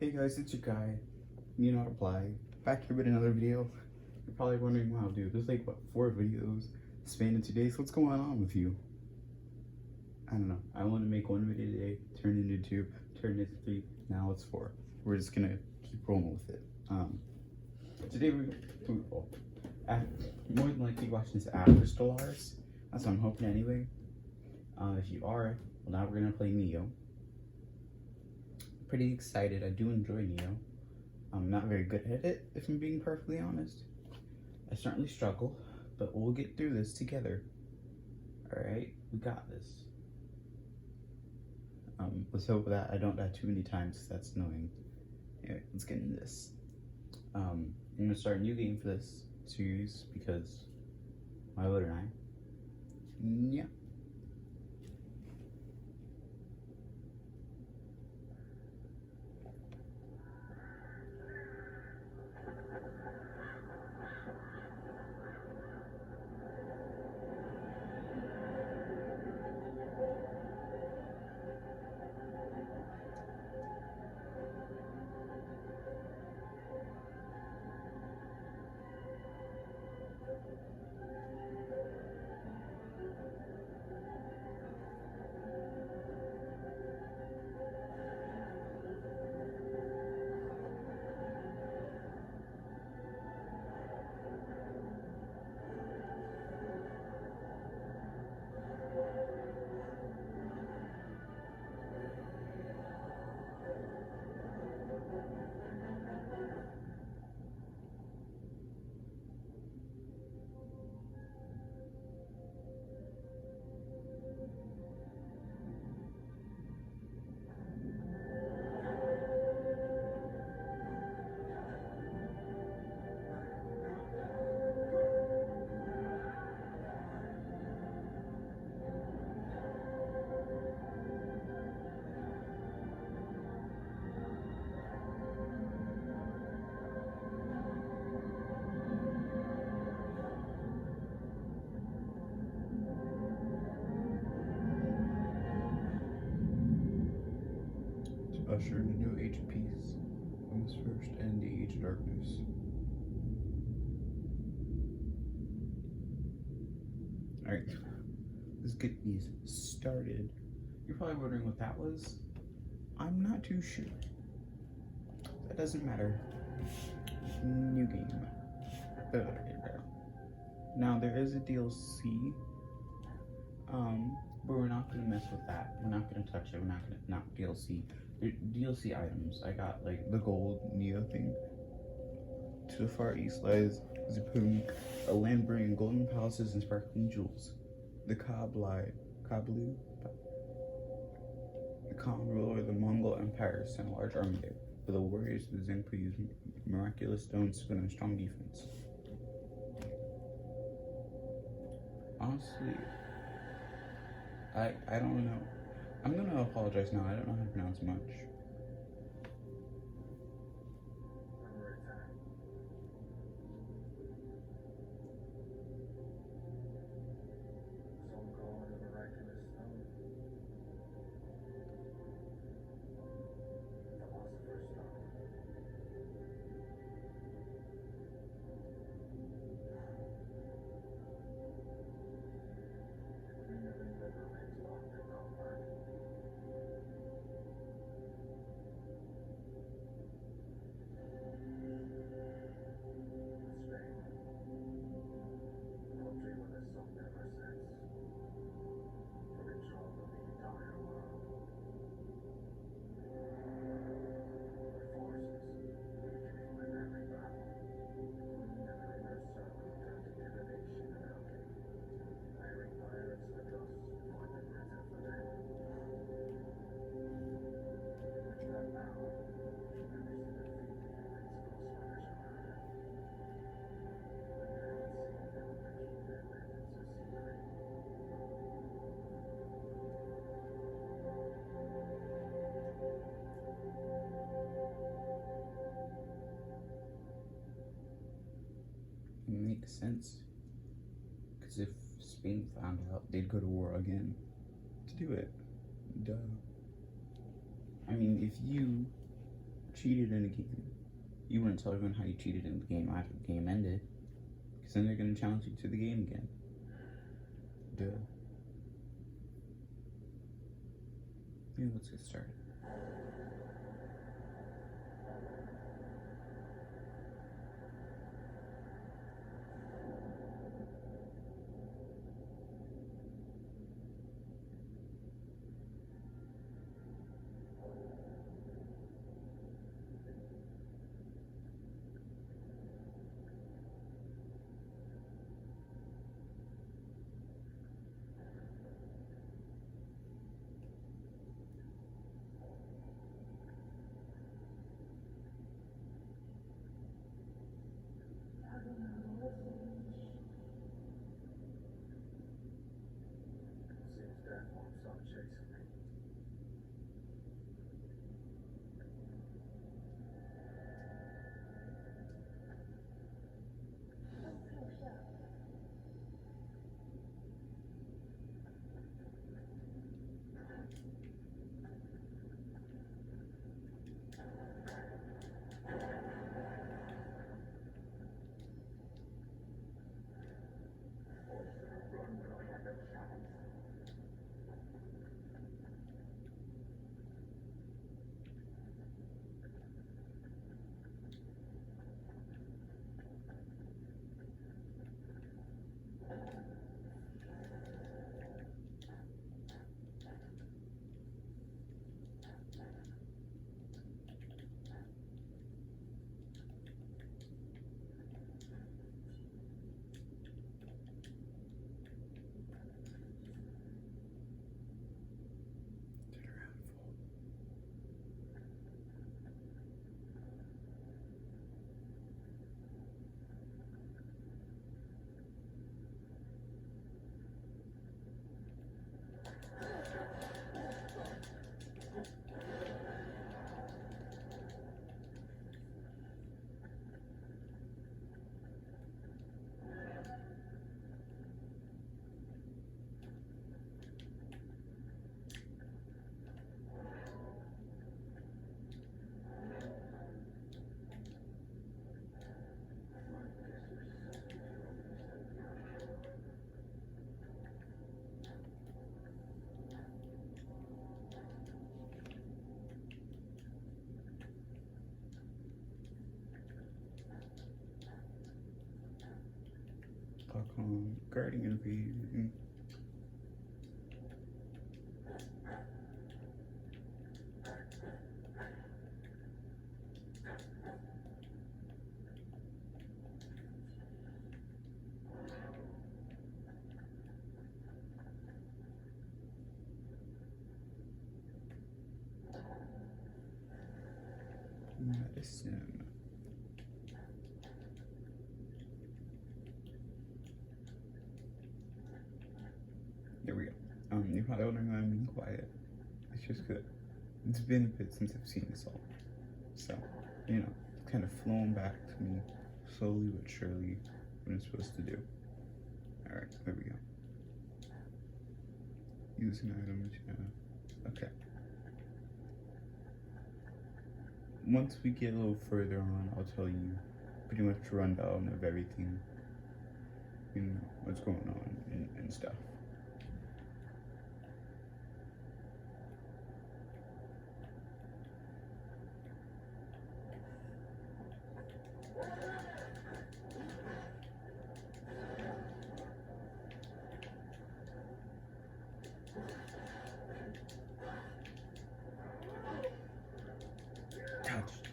Hey guys, it's your guy, Nioh Reply, back here with another video. You're probably wondering, wow dude, there's like, what, 4 videos spanned in 2 days? What's going on with you? I don't know. I want to make 1 video today, turn it into 2, turn it into 3, now it's 4. We're just gonna keep rolling with it. Today more than likely watching this after Stellaris. That's what I'm hoping anyway. If you are, well, now we're gonna play Nioh. Pretty excited. I do enjoy Nioh. I'm not very good at it, if I'm being perfectly honest. I certainly struggle, but we'll get through this together. Alright, we got this. Let's hope that I don't die too many times, because that's annoying. Anyway, let's get into this. I'm gonna start a new game for this series, because why wouldn't I? Yeah. Usher in a new age of peace from this first and the age of darkness. Alright, let's get these started. You're probably wondering what that was. I'm not too sure. That doesn't matter. New game. Now there is a DLC, but we're not gonna mess with that. We're not gonna touch it. We're not gonna DLC. DLC items. I got like the gold Nioh thing. To the far east lies Zipun, a land bringing golden palaces and sparkling jewels. The Kablu, the Khan ruler of the Mongol Empire, sent a large army there, but the warriors of the Zengpu used miraculous stones to put in a strong defense. Honestly, I don't know. I'm gonna apologize now. I don't know how to pronounce much. Makes sense. Because if Spain found out, they'd go to war again to do it. Duh. I mean, if you cheated in a game, you wouldn't tell everyone how you cheated in the game after the game ended, because then they're going to challenge you to the game again. Duh. Maybe let's get started. Guarding invasion. Medicine. There we go. You're probably wondering why I'm being quiet. It's just good. It's been a bit since I've seen this all. So, you know, it's kind of flown back to me slowly but surely what I'm supposed to do. Alright, there we go. Using items, yeah. Okay. Once we get a little further on, I'll tell you pretty much a rundown of everything, you know, what's going on and stuff.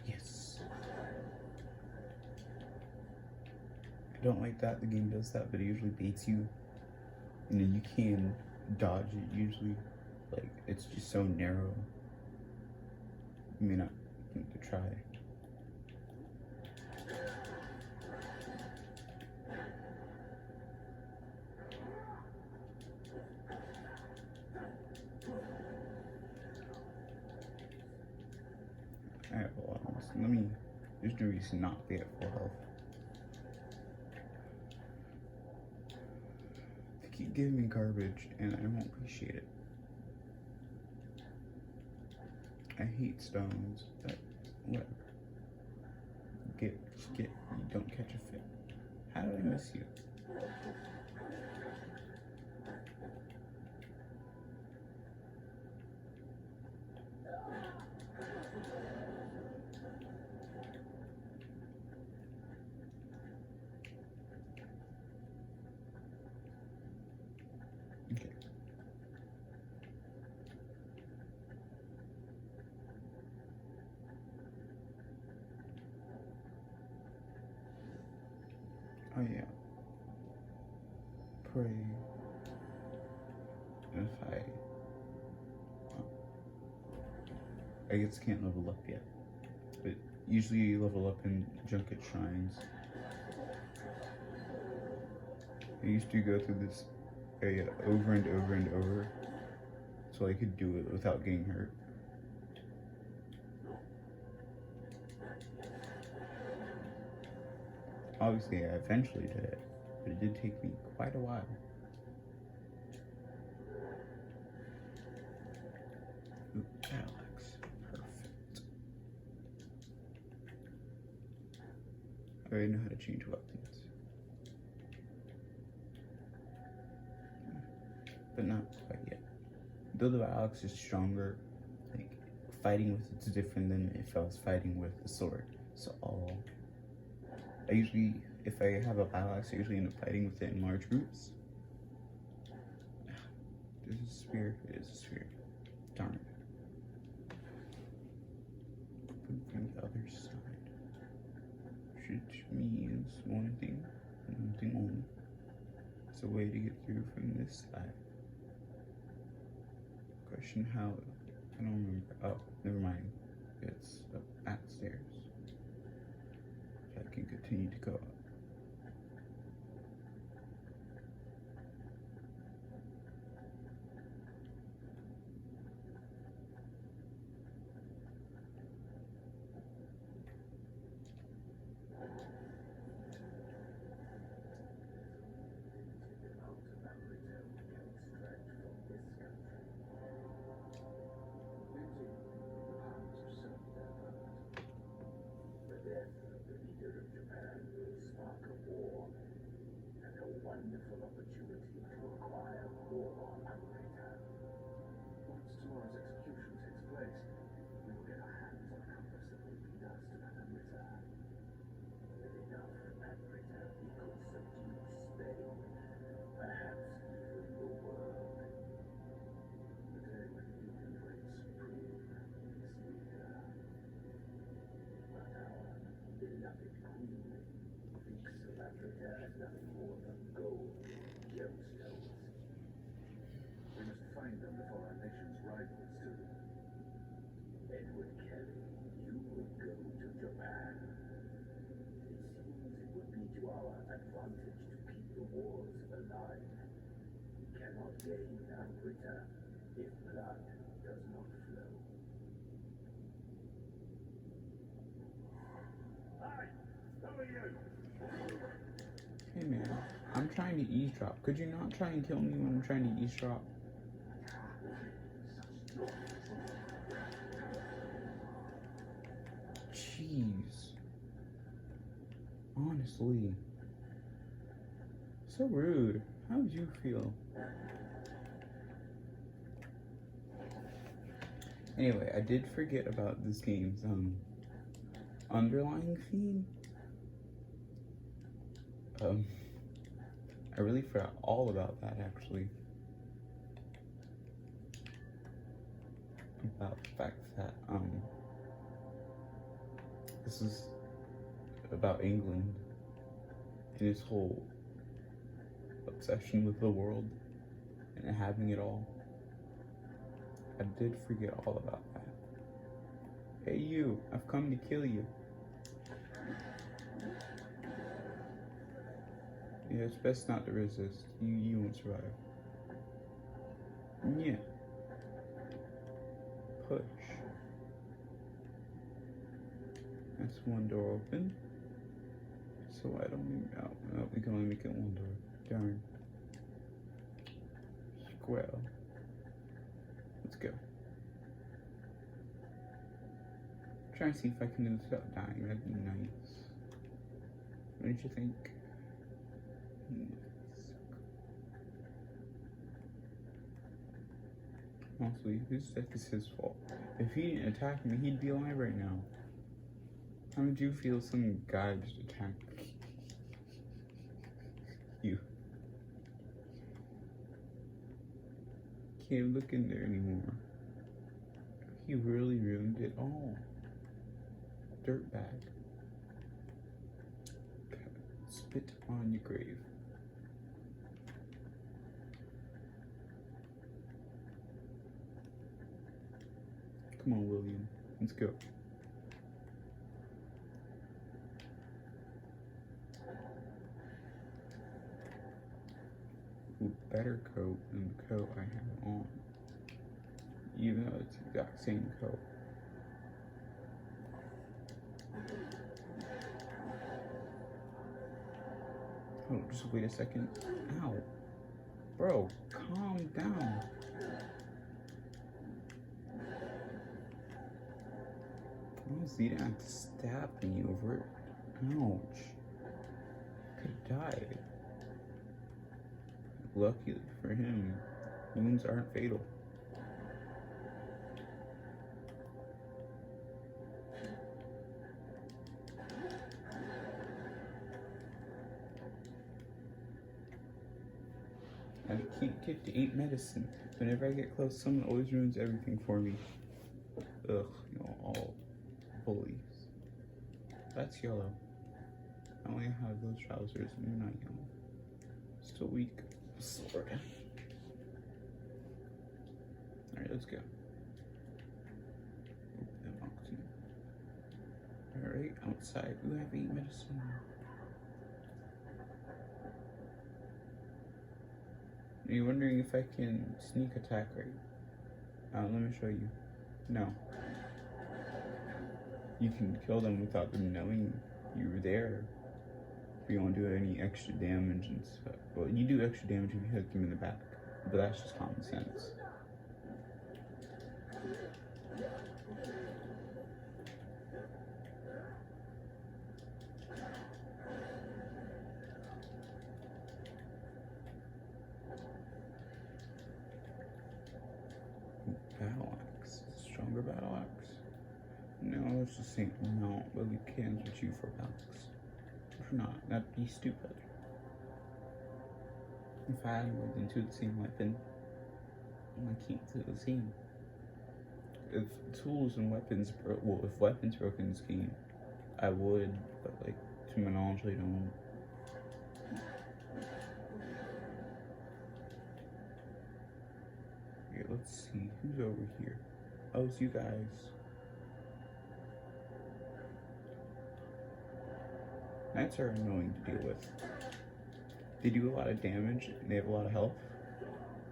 Yes. I don't like that the game does that, but it usually baits you. And then you can dodge it usually. Like, it's just so narrow. You may not think to try. Alright, well, let me just do this and not be at full health. They keep giving me garbage and I won't appreciate it. I hate stones that Whatever. Get, you don't catch a fit. How did I miss you? Okay. Oh yeah. Pray. If I guess I can't level up yet, but usually you level up in junket shrines. I used to go through this area over and over and over, so I could do it without getting hurt. Obviously, I eventually did it, but it did take me quite a while. Ooh, Alex. Perfect. I already know how to change weapons. But not quite yet. Though the Alex is stronger, like, fighting with it's different than if I was fighting with the sword. So I usually, if I have a battle axe, I usually end up fighting with it in large groups. There's a spear. It is a spear. Darn it. From the other side. Which means one thing only. It's a way to get through from this side. Question how? I don't remember. Oh, never mind. It's up at stairs. I can continue to go up. Wonderful opportunity to acquire more Amrita. Once tomorrow's execution takes place, we will get our hands on a compass that will lead us to that Amrita. With enough Amrita, we could subdue Spain, perhaps even the world. The day when human race supreme is near. But our beloved queen thinks of Amrita as nothing more than gold gemstones. We must find them before our nation's rivals do. Edward Kelly, you will go to Japan. It seems it would be to our advantage to keep the wars alive. We cannot gain Amrita if blood does not flow. Hi, who are you? Hey man, I'm trying to eavesdrop. Could you not try and kill me when I'm trying to eavesdrop? Jeez. Honestly. So rude. How would you feel? Anyway, I did forget about this game's underlying theme. I really forgot all about that, actually. About the fact that, this is about England and his whole obsession with the world and having it all. I did forget all about that. Hey you, I've come to kill you. Yeah, it's best not to resist. You won't survive. Yeah. Push. That's one door open. So I don't even, oh, we can only make it one door. Darn. Square. Let's go. trying to see if I can do this without dying. That'd be nice. What did you think? Honestly, who said this is his fault? If he didn't attack me, he'd be alive right now. How would you feel if some guy just attacked you? Can't look in there anymore. He really ruined it all. Dirtbag. Spit on your grave. Come on, William. Let's go. Ooh, better coat than the coat I have on. Even though it's the exact same coat. Oh, just wait a second. Ow. Bro, calm down. Honestly, you didn't have to stab me over it. Ouch. Could have died. Luckily for him, wounds aren't fatal. I can't get to eat medicine. Whenever I get close, someone always ruins everything for me. Ugh, you know, all bullies. That's yellow. I only have those trousers and they're not yellow. Still weak. Sword. Alright, let's go. Alright, outside. Ooh, I have 8 medicine. Are you wondering if I can sneak attack right? Let me show you. No. You can kill them without them knowing you were there. You don't do any extra damage and stuff. Well, you do extra damage if you hit them in the back, but that's just common sense. Battle axe. Stronger battle axe. No, it's the same amount, but we can switch you for axe. If not, that'd be stupid. If I had more than 2 of the same weapon, I can't do the same. If tools and weapons if weapons broke in this game, I would, but like, to my knowledge, I don't. Okay, let's see, who's over here? Oh, it's you guys. Knights are annoying to deal with. They do a lot of damage, and they have a lot of health,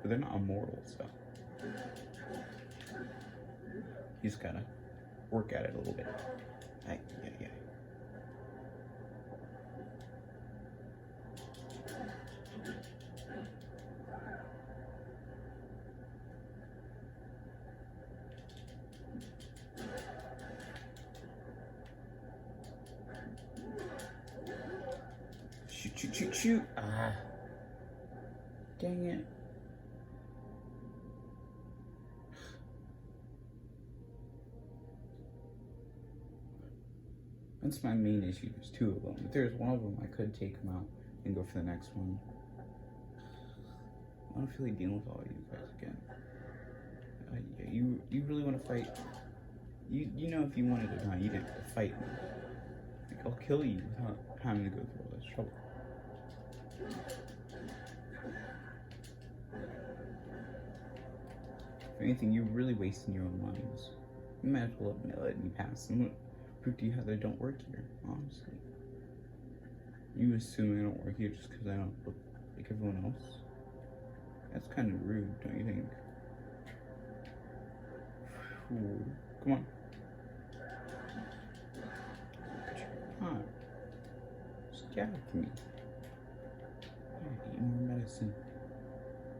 but they're not immortal, so you just gotta work at it a little bit. Yeah. Shoot. Ah. Dang it. That's my main issue. There's 2 of them. If there's one of them, I could take them out and go for the next one. I don't feel like dealing with all of you guys again. Yeah, you really want to fight? You know, if you wanted to die, you didn't have to fight me. Like, I'll kill you without having to go through all this trouble. If anything, you're really wasting your own lives. You might as well let me pass. And prove to you how they don't work here, honestly. You assume I don't work here just because I don't look like everyone else? That's kind of rude, don't you think? Ooh, come on. Come on. Stab me. I need more medicine.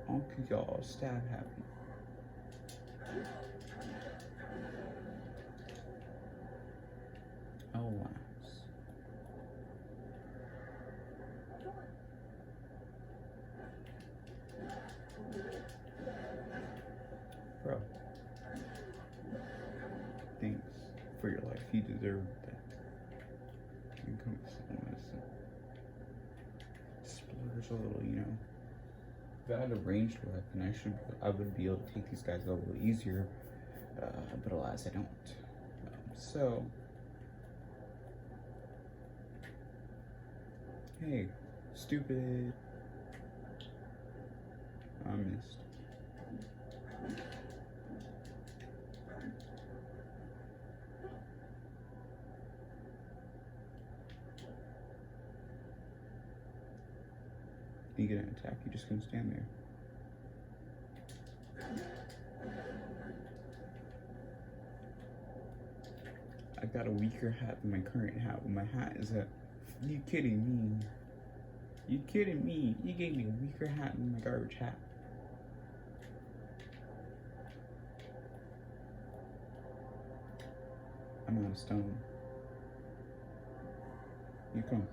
All because y'all stab happy. deserve that. And come with some medicine. Splurge a little, you know. If I had a ranged weapon, I would be able to take these guys a little easier. But alas, I don't. So, hey, stupid. I missed. You get an attack, you just gonna stand there. I got a weaker hat than my current hat. My hat is a. You kidding me? You kidding me? You gave me a weaker hat than my garbage hat. I'm out of stone. You come.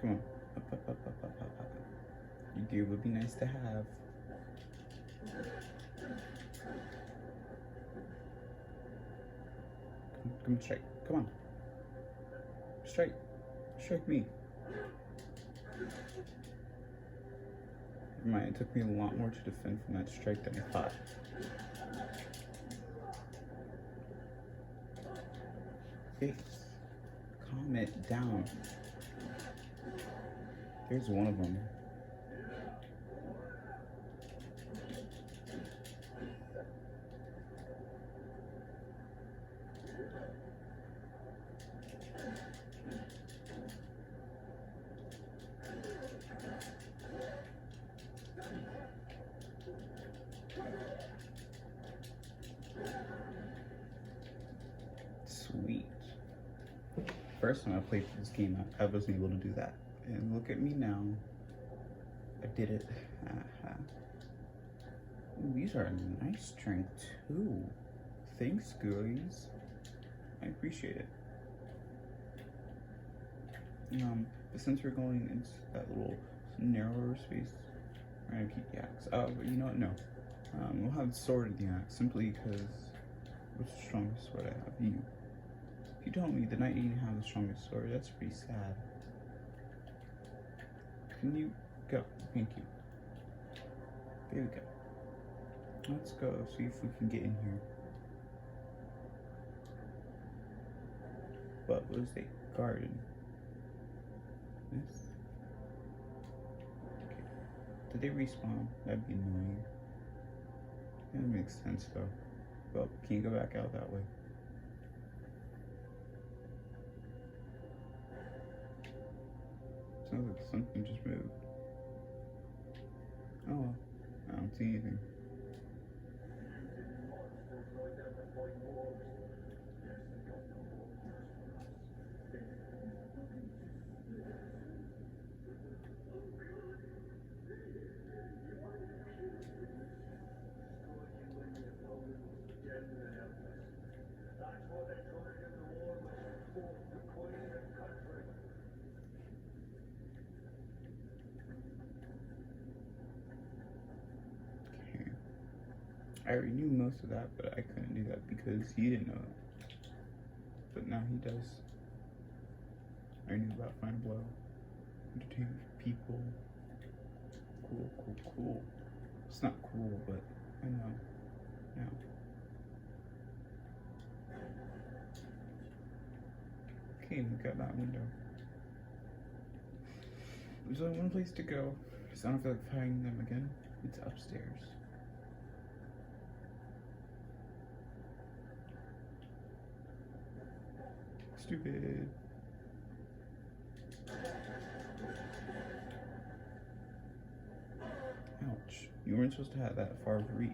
Come on. Up. Your gear would be nice to have. Come strike. Come on. Strike. Strike me. Never mind, it took me a lot more to defend from that strike than I thought. Face. Calm it down. There's one of them. Sweet. First time I played this game, I wasn't able to do that. And look at me now. I did it. Ooh, these are a nice strength too. Thanks, girlies. I appreciate it. But since we're going into that little narrower space, we're gonna keep the axe. Oh, but you know what? No. We'll have the sword and the axe simply because what's the strongest sword I have? You. If you told me the knight didn't have the strongest sword, that's pretty sad. Can you go? Thank you. There we go. Let's go see if we can get in here. What was the garden? This? Okay. Did they respawn? That'd be annoying. That makes sense though. Well, can you go back out that way? Sounds like something just moved. Oh well, I don't see anything. I already knew most of that, but I couldn't do that because he didn't know it. But now he does. I knew about Final Blow, entertainment for people. Cool. It's not cool, but I know now. Okay, look at that window. There's only one place to go, so I don't feel like fighting them again. It's upstairs. Stupid. Ouch. You weren't supposed to have that far of reach.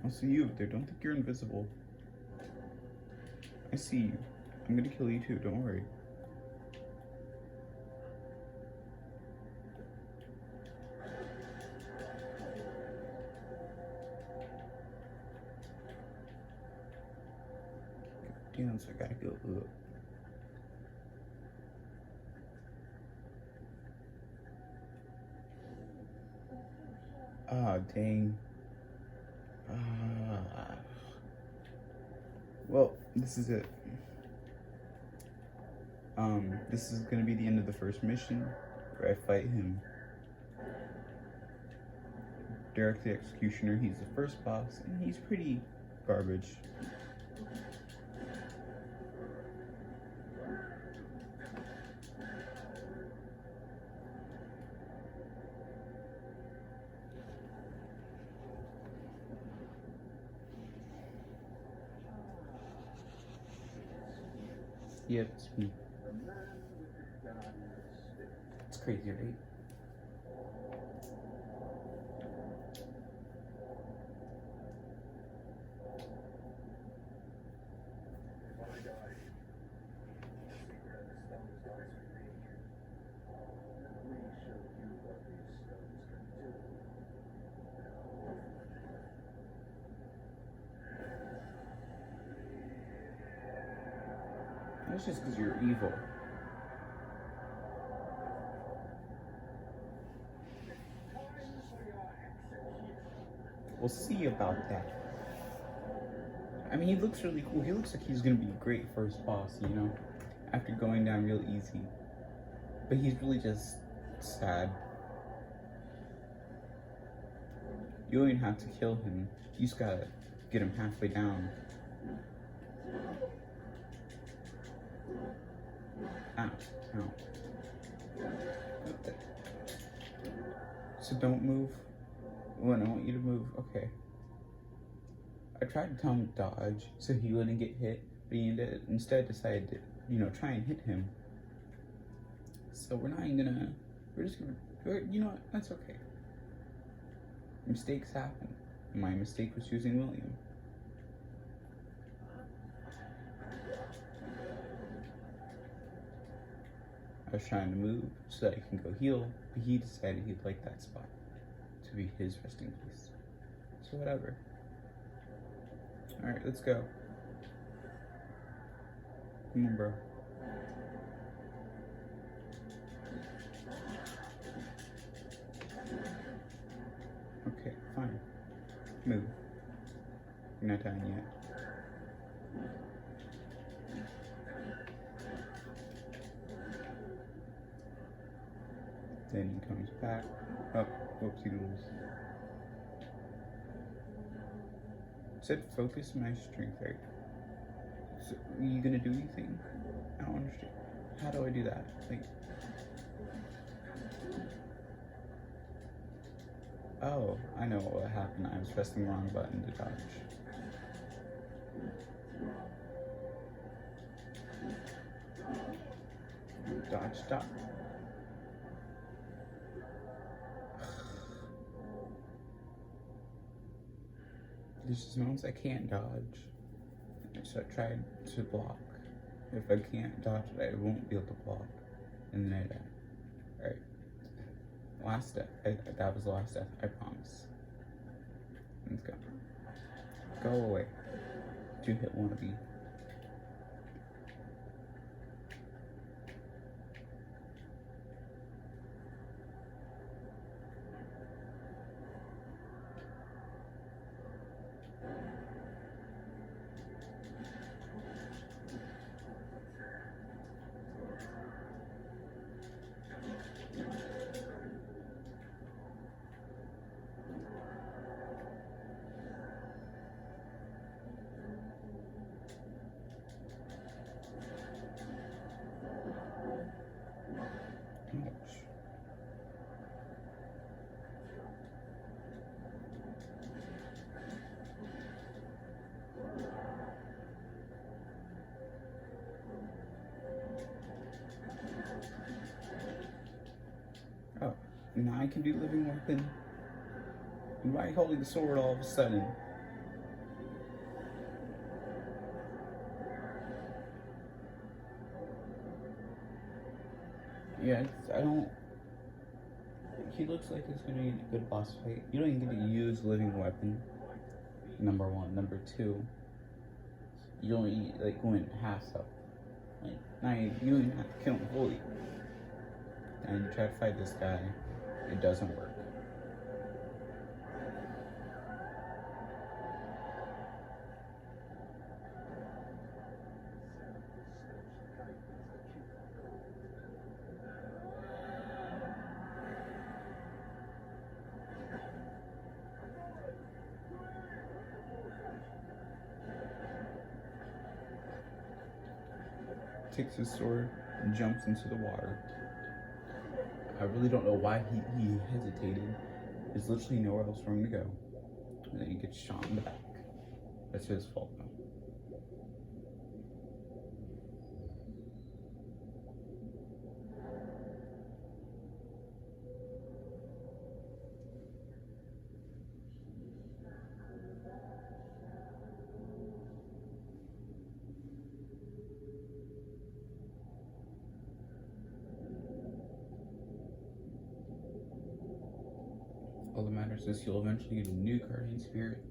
I'll see you up there. Don't think you're invisible. I see you. I'm gonna kill you too, don't worry. down, so I gotta go up. Ah, dang. Well, this is it. This is gonna be the end of the first mission, where I fight him. Derek the Executioner, he's the first boss, and he's pretty garbage. Yep, it's me. It's crazy, right? That's just because you're evil. We'll see about that. I mean, he looks really cool. He looks like he's gonna be a great first boss, you know? After going down real easy. But he's really just sad. You don't even have to kill him. You just gotta get him halfway down. Ow, ow. So don't move. When I want you to move, okay. I tried to tell him to dodge so he wouldn't get hit, but he instead decided to, you know, try and hit him. So we're not even gonna, you know what, that's okay. Mistakes happen. My mistake was choosing William. I was trying to move so that I can go heal, but he decided he'd like that spot to be his resting place. So whatever. Alright, let's go. Come on, bro. Okay, fine. Move. You're not dying yet. Then he comes back. Oh, whoopsie doodles. Said focus my strength, right? So, are you gonna do anything? I don't understand. How do I do that? Like, oh, I know what happened. I was pressing the wrong button to dodge. Dodge, stop. There's just moments I can't dodge. So I tried to block. If I can't dodge it, I won't be able to block. And then I die. Alright. Last step. That was the last step, I promise. Let's go. Go away. 2-hit wannabe. Ouch. Oh, now I can do living weapon. Why holding the sword all of a sudden? Yeah, I don't. He looks like it's gonna be a good boss fight. You don't even get to use living weapon. Number one. Number two. You only like going half stuff. Like, now you don't even have to kill him fully. And you try to fight this guy, it doesn't work. Takes his sword and jumps into the water. I really don't know why he hesitated. There's literally nowhere else for him to go. And then he gets shot in the back. That's his fault though. All that matters is you'll eventually get a new guardian spirit.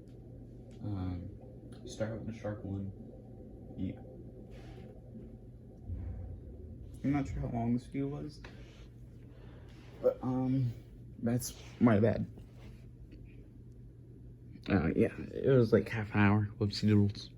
Start with the shark one. Yeah. I'm not sure how long this video was, but that's my bad. Yeah, it was like half an hour. Whoopsie doodles.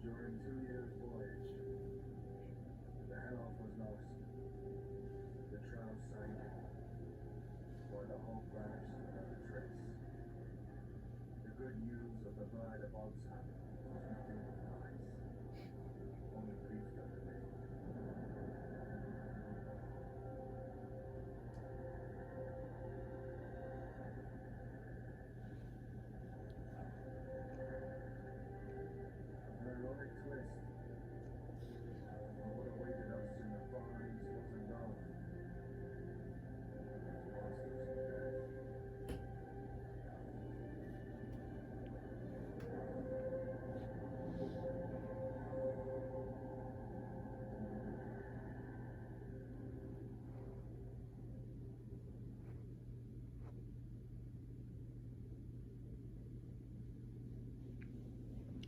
During 2 years' voyage, the Nioh was lost. The trout sank, while the whole vanished without a trace. The good news of the bride of Oxford was nothing but lies. Only grief that remained. An ironic twist. What awaited us in the far east wasn't love. Monsters of death.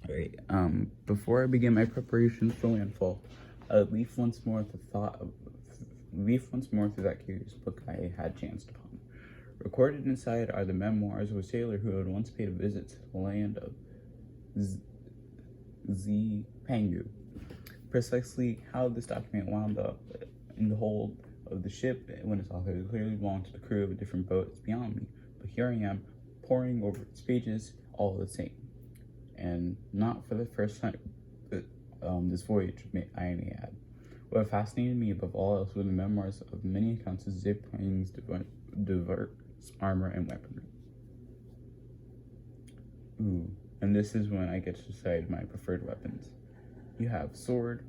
Alright, before I begin my preparations for landfall, leaf once more through that curious book I had chanced upon. Recorded inside are the memoirs of a sailor who had once paid a visit to the land of Pangu. Precisely how this document wound up in the hold of the ship when its author clearly belonged to the crew of a different boat is beyond me, but here I am, poring over its pages all the same. And not for the first time this voyage I may add. What fascinated me above all else were the memoirs of many accounts of Zipring's diverse armor and weaponry. Ooh, and this is when I get to decide my preferred weapons. You have sword,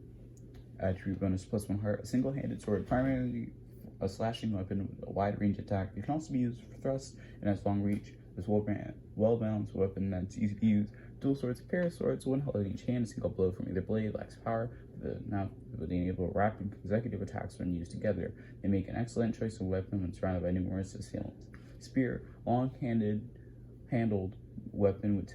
attribute bonus +1 heart, a single-handed sword, primarily a slashing weapon with a wide range attack. It can also be used for thrust and has long reach. This well-balanced weapon that's easy to use. Dual swords, a pair of swords, one held in each hand, a single blow from either blade lacks power, but they enable rapid consecutive attacks when used together. They make an excellent choice of weapon when surrounded by numerous assailants. Spear, handled weapon with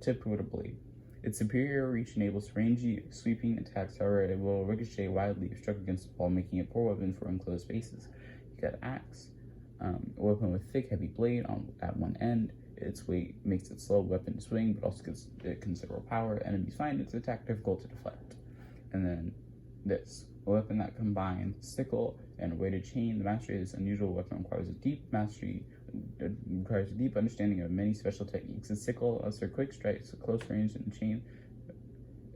tipped with a blade. Its superior reach enables rangy, sweeping attacks, however, it will ricochet widely if struck against the wall, making it a poor weapon for enclosed spaces. You got axe, a weapon with thick, heavy blade at one end. Its weight makes it slow weapon to swing, but also gives it considerable power. Enemies find its attack difficult to deflect. And then this, a weapon that combines sickle and a weighted chain. The mastery of this unusual weapon requires a deep understanding of many special techniques. The sickle allows for quick strikes at close range, and chain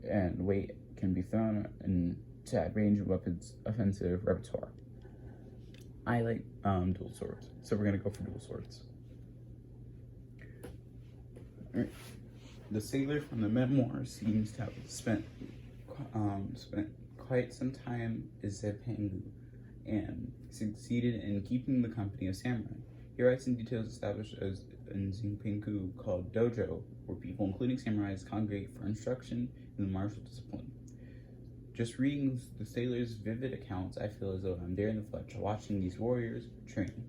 and weight can be thrown to add range of weapons offensive repertoire. I like dual swords, so we're gonna go for dual swords. Alright. The sailor from the memoir seems to have spent quite some time as a Pengu and succeeded in keeping the company of samurai. He writes in details established as in Zinpinku called dojo, where people, including samurais, congregate for instruction in the martial discipline. Just reading the sailors' vivid accounts, I feel as though I'm there in the flesh, watching these warriors train.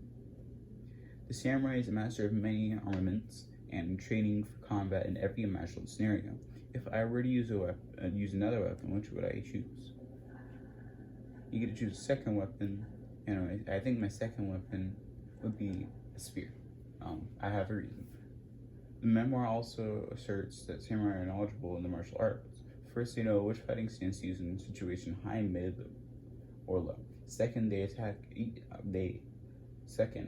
The samurai is a master of many armaments and training for combat in every imaginable scenario. If I were to use another weapon, which would I choose? You get to choose a second weapon. Anyway, I think my second weapon would be a spear. I have a reason. The memoir also asserts that samurai are knowledgeable in the martial arts. First, they know which fighting stance to use in a situation high, mid, or low. Second,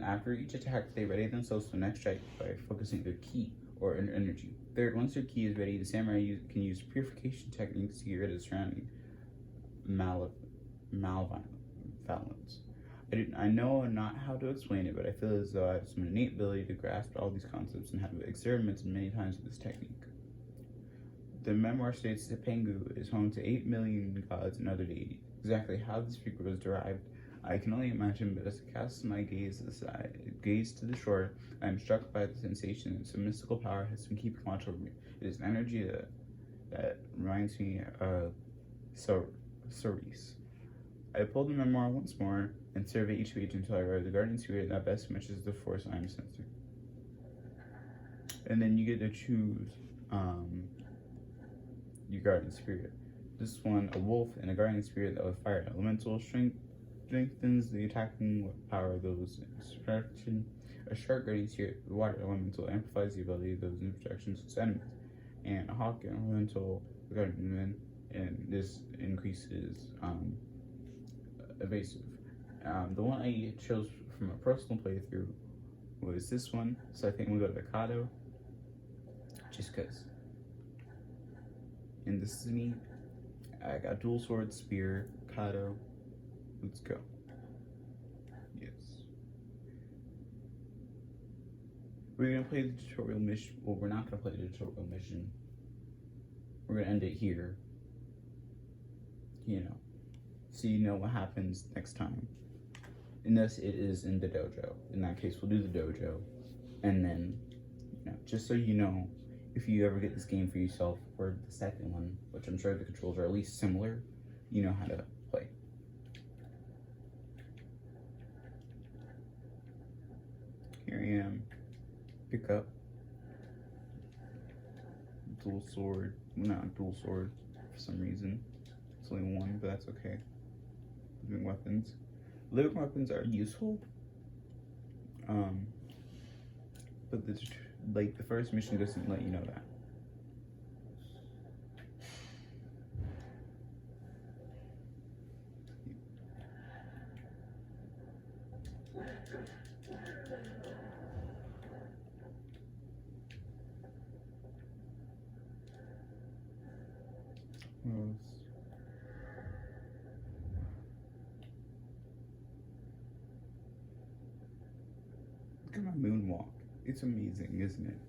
after each attack, they ready themselves for the next strike by focusing their ki or energy. Third, once their ki is ready, the samurai can use purification techniques to get rid of surrounding malevolence. I know not how to explain it, but I feel as though I have some innate ability to grasp all these concepts and have experimented many times with this technique. The memoir states that Pengu is home to 8 million gods and other deities. Exactly how this figure was derived, I can only imagine, but as I cast my gaze to the shore, I am struck by the sensation that some mystical power has been keeping watch over me. It is an energy that reminds me of Ceres. I pulled the memoir once more and survey each page until I arrived at the guardian spirit that best matches the force I am sensing. And then you get to choose your guardian spirit. This one, a wolf and a guardian spirit that with fire elemental strengthens the attacking power of those in protection. A shark guardian spirit with water elemental amplifies the ability of those in protection to enemies. And a hawk elemental guardian, and this increases evasive. The one I chose from a personal playthrough was this one, so I think we'll go to Kado, just because. And this is me. I got dual sword, spear, Kado. Let's go. Yes. We're gonna play the tutorial mission. Well, we're not gonna play the tutorial mission. We're gonna end it here. So you know what happens next time. Unless it is in the dojo. In that case, we'll do the dojo. And then, just so you know, if you ever get this game for yourself, or the second one, which I'm sure the controls are at least similar, you know how to play. Here I am. Pick up. Dual sword. Not dual sword for some reason. It's only one, but that's okay. Living weapons. Living weapons are useful. But the first mission doesn't let you know that. Look at my moonwalk. It's amazing, isn't it?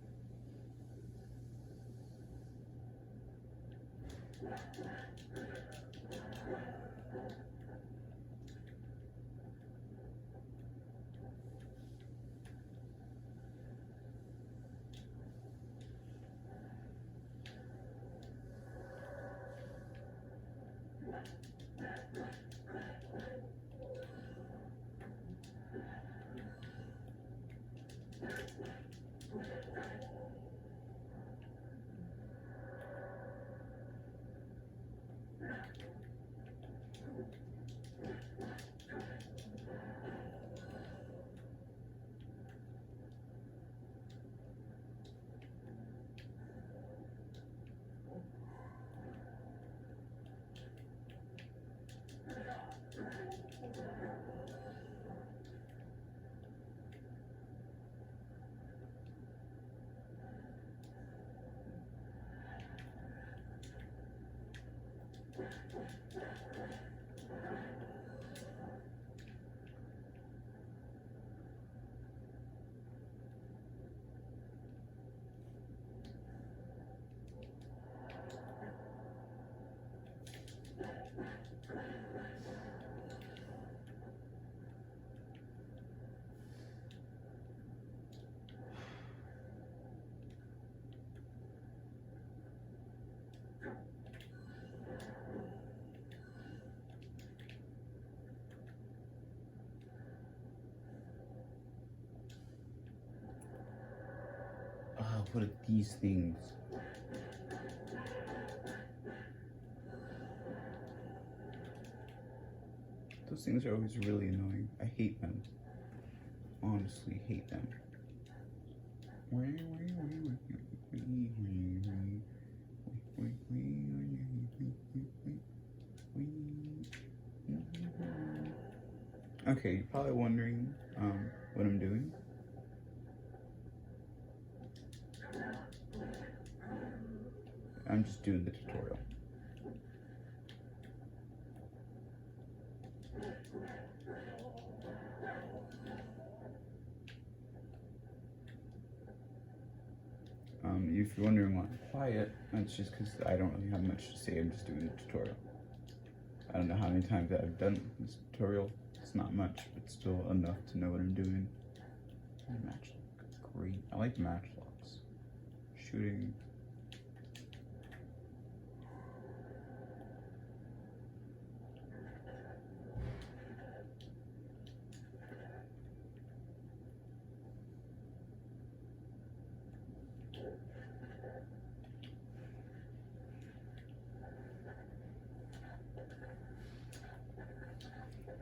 what are these things? Those things are always really annoying. I hate them. Honestly, hate them. Okay, you're probably wondering what I'm doing. I'm just doing the tutorial. If you're wondering why I'm quiet, that's just because I don't really have much to say. I'm just doing the tutorial. I don't know how many times I've done this tutorial. It's not much, but still enough to know what I'm doing. Matchlock, great. I like matchlocks. Shooting.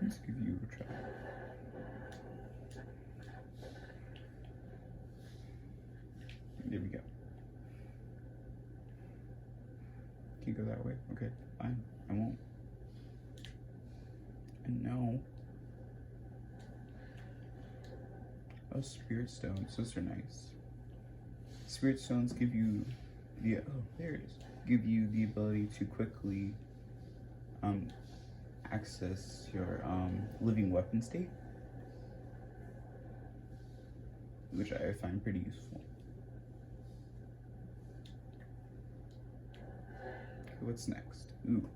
Let's give you a try. There we go. Can you go that way? Okay, fine. I won't. And no. Oh, spirit stones. Those are nice. Spirit stones give you the there it is. Give you the ability to quickly access your living weapon state, which I find pretty useful. Okay, what's next? Ooh.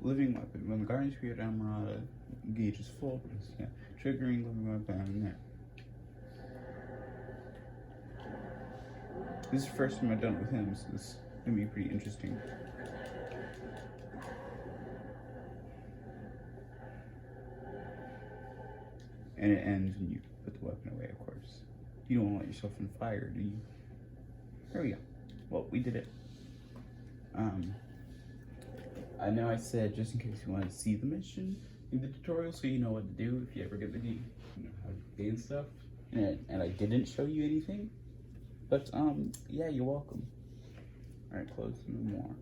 Living weapon. When the Guardian Spirit Amarada gauge is full, yeah, triggering living weapon there. This is the first time I've done it with him, so this is gonna be pretty interesting. And it ends when you put the weapon away, of course. You don't want to let yourself on fire, do you? There we go. Well, we did it. I know I said just in case you want to see the mission in the tutorial, so you know what to do if you ever get the D, you know how to play and stuff. And I didn't show you anything, but yeah, you're welcome. All right, close no more.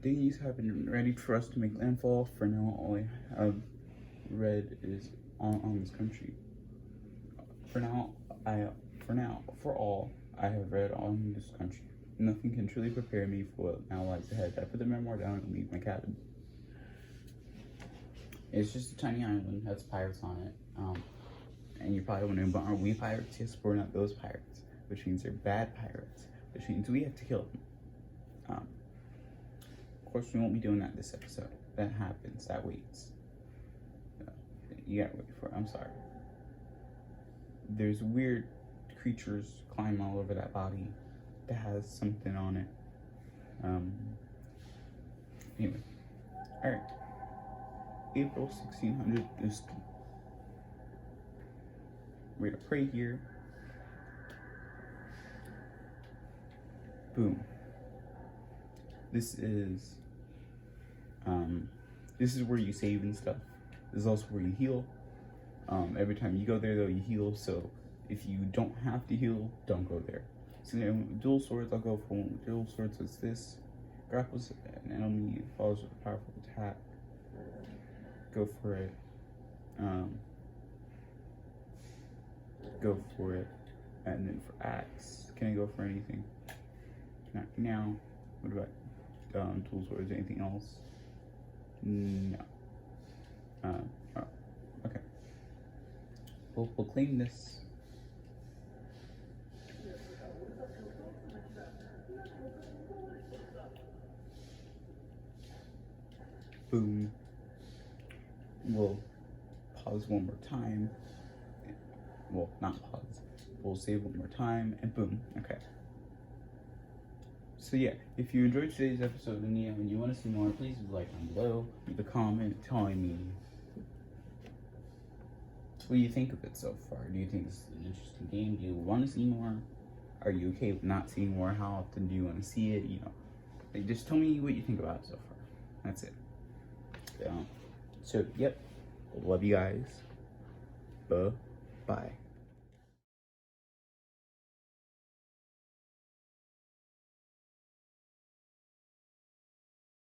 These have been ready for us to make landfall. For now, all I have read is on this country. For all I have read on this country. Nothing can truly prepare me for what now lies ahead. I put the memoir down and leave my cabin. It's just a tiny island, has pirates on it. And you're probably wondering, but aren't we pirates? Yes, we're not those pirates, which means they're bad pirates, which means we have to kill them. Of course, we won't be doing that this episode. That happens, that waits. You gotta wait for it, I'm sorry. There's weird creatures climb all over that body that has something on it. Anyway, all right. April 1600 is. We're gonna pray here. Boom. This is where you save and stuff. This is also where you heal. Every time you go there, though, you heal. So if you don't have to heal, don't go there. So dual swords, I'll go for one. Dual swords is this. Grapples an enemy, follows with a powerful attack. Go for it. Go for it. And then for axe, can I go for anything? Not now. What about dual swords? Anything else? No. Oh, okay. We'll claim this. Boom. We'll pause one more time. Well, not pause. We'll save one more time, and boom. Okay. So yeah, if you enjoyed today's episode of Nioh and you want to see more, please leave a like down below, leave a comment telling me what do you think of it so far? Do you think this is an interesting game? Do you want to see more? Are you okay with not seeing more? How often do you want to see it? You know, like, just tell me what you think about it so far. That's it. So, yep. Love you guys. Bye.